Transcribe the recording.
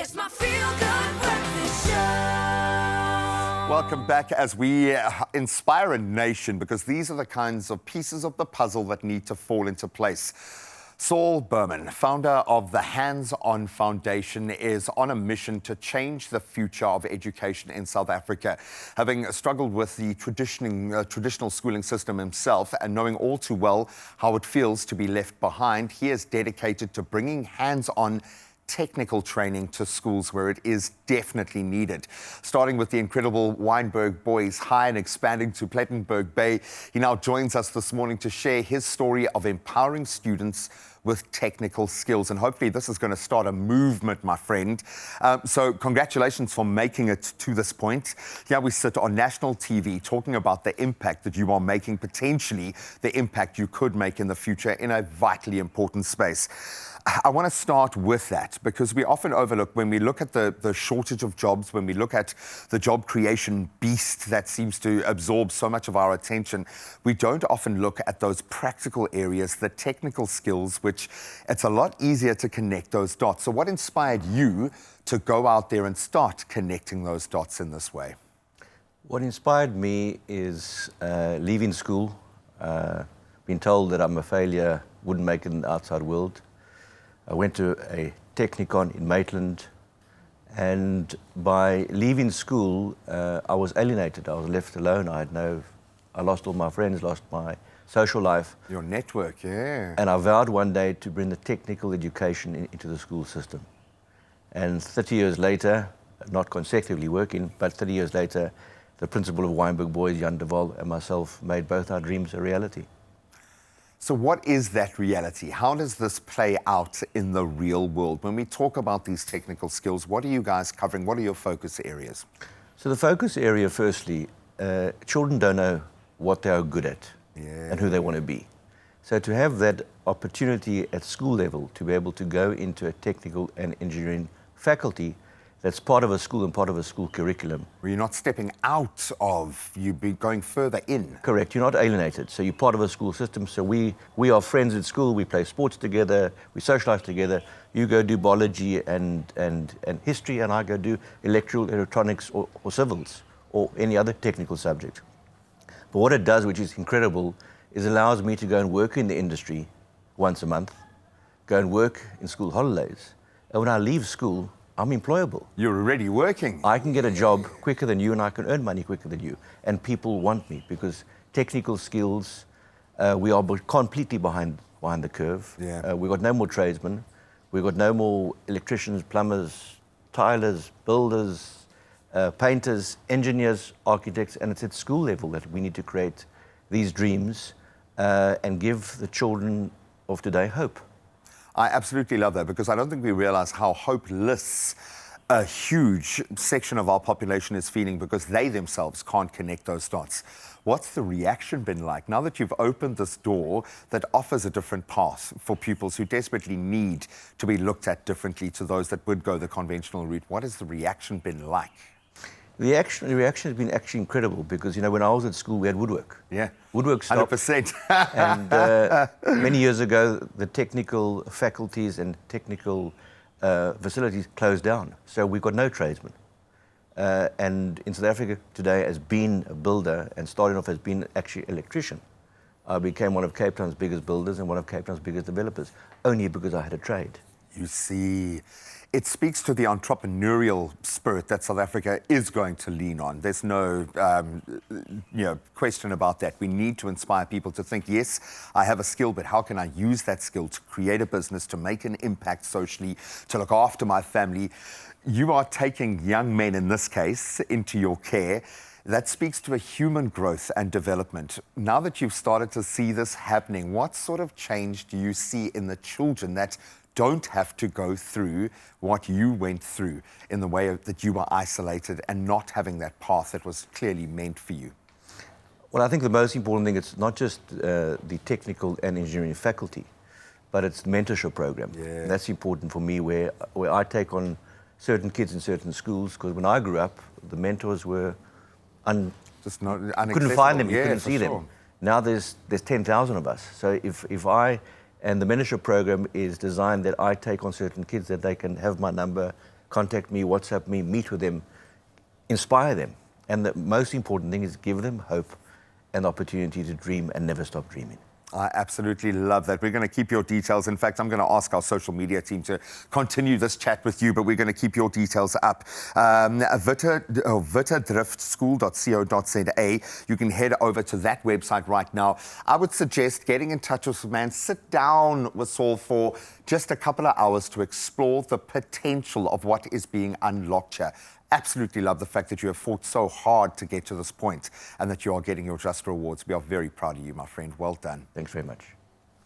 It's my feel-good breakfast show. Welcome back as we inspire a nation, because these are the kinds of pieces of the puzzle that need to fall into place. Saul Berman, founder of the Hands On Foundation, is on a mission to change the future of education in South Africa. Having struggled with the traditional schooling system himself and knowing all too well how it feels to be left behind, he is dedicated to bringing hands-on technical training to schools where it is definitely needed. Starting with the incredible Wynberg Boys High and expanding to Plettenberg Bay, he now joins us this morning to share his story of empowering students with technical skills. And hopefully this is going to start a movement, my friend. So congratulations for making it to this point. Here we sit on national TV talking about the impact that you are making, potentially the impact you could make in the future in a vitally important space. I want to start with that, because we often overlook, when we look at the shortage of jobs, when we look at the job creation beast that seems to absorb so much of our attention, we don't often look at those practical areas, the technical skills, which it's a lot easier to connect those dots. So what inspired you to go out there and start connecting those dots in this way? What inspired me is leaving school, being told that I'm a failure, wouldn't make it in the outside world. I went to a Technikon in Maitland, and by leaving school, I was alienated. I was left alone. I lost all my friends, lost my social life. Your network, yeah. And I vowed one day to bring the technical education into the school system. And 30 years later, not consecutively working, but 30 years later, the principal of Wynberg Boys, Jan de Waal, and myself made both our dreams a reality. So what is that reality? How does this play out in the real world? When we talk about these technical skills, what are you guys covering? What are your focus areas? So the focus area, firstly, children don't know what they are good at and who they want to be. So to have that opportunity at school level to be able to go into a technical and engineering faculty that's part of a school and part of a school curriculum. Where you're not stepping out of, you'd be going further in. Correct, you're not alienated. So you're part of a school system. So we are friends at school, we play sports together, we socialize together. You go do biology and history, and I go do electrical, electronics, or civils, or any other technical subject. But what it does, which is incredible, is allows me to go and work in the industry once a month, go and work in school holidays. And when I leave school, I'm employable. You're already working. I can get a job quicker than you, and I can earn money quicker than you. And people want me, because technical skills, we are completely behind the curve. Yeah. We've got no more tradesmen. We've got no more electricians, plumbers, tilers, builders, painters, engineers, architects. And it's at school level that we need to create these dreams and give the children of today hope. I absolutely love that, because I don't think we realize how hopeless a huge section of our population is feeling, because they themselves can't connect those dots. What's the reaction been like now that you've opened this door that offers a different path for pupils who desperately need to be looked at differently to those that would go the conventional route? What has the reaction been like? The reaction has been actually incredible, because, you know, when I was at school, we had woodwork. Yeah. Woodwork stopped. 100%. And many years ago, the technical faculties and technical facilities closed down. So we've got no tradesmen. And in South Africa today, as being a builder and starting off as being actually an electrician, I became one of Cape Town's biggest builders and one of Cape Town's biggest developers, only because I had a trade. You see, it speaks to the entrepreneurial spirit that South Africa is going to lean on. There's no question about that. We need to inspire people to think, yes, I have a skill, but how can I use that skill to create a business, to make an impact socially, to look after my family? You are taking young men, in this case, into your care. That speaks to a human growth and development. Now that you've started to see this happening, what sort of change do you see in the children that don't have to go through what you went through, in the way that you were isolated and not having that path that was clearly meant for you? Well, I think the most important thing, it's not just the technical and engineering faculty, but it's the mentorship program. Yeah. That's important for me, where I take on certain kids in certain schools, because when I grew up, the mentors were just not couldn't find them, you couldn't see sure. them. Now there's 10,000 of us. So if I, and the mentorship program is designed that I take on certain kids, that they can have my number, contact me, WhatsApp me, meet with them, inspire them. And the most important thing is give them hope and opportunity to dream and never stop dreaming. I absolutely love that. We're going to keep your details. In fact, I'm going to ask our social media team to continue this chat with you, but we're going to keep your details up. Witterdriftschool.co.za. You can head over to that website right now. I would suggest getting in touch with man. Sit down with Saul for just a couple of hours to explore the potential of what is being unlocked here. Absolutely love the fact that you have fought so hard to get to this point and that you are getting your just rewards. We are very proud of you, my friend. Well done. Thanks very much.